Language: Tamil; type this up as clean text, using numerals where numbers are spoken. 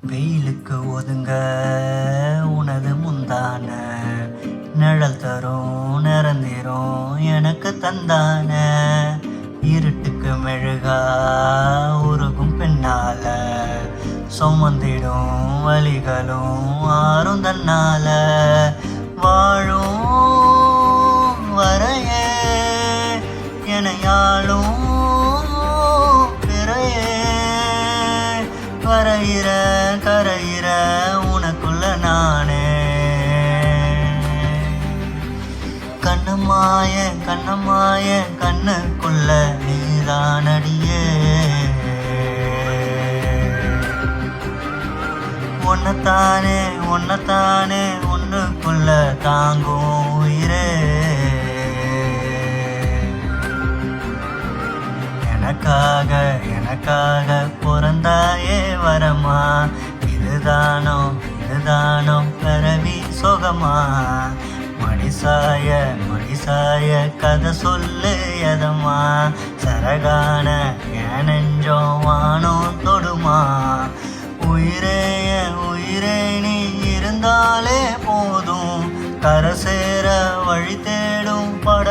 வெயிலுக்கு ஒதுங்க உனது முந்தான நிழல் தரும் நிறந்திரும் எனக்கு தந்தான இருட்டுக்கு மெழுகா உருகும் பெண்ணால சுமந்திடும் வலிகளும் ஆறும் தன்னால வாழும் வரையே எனையாளும் கரையிற கரையிற உனக்குள்ள நானே கண்ணம்மாய கண்ணம்மாய கண்ணுக்குள்ள நீதானடியே ஒன்னத்தானே ஒன்னத்தானே ஒன்னுக்குள்ள தாங்கும் உயிரே எனக்காக எனக்காக பிறந்தாயே வரமா இதுதானோ இதுதானோ பிறவி சுகமா மடிசாய மடிசாய கதை சொல்லு எதமா சரகான என் நெஞ்சம் வானம் தொடுமா உயிரே உயிரே நீ இருந்தாலே போதும் கரை சேர வழி தேடும் பட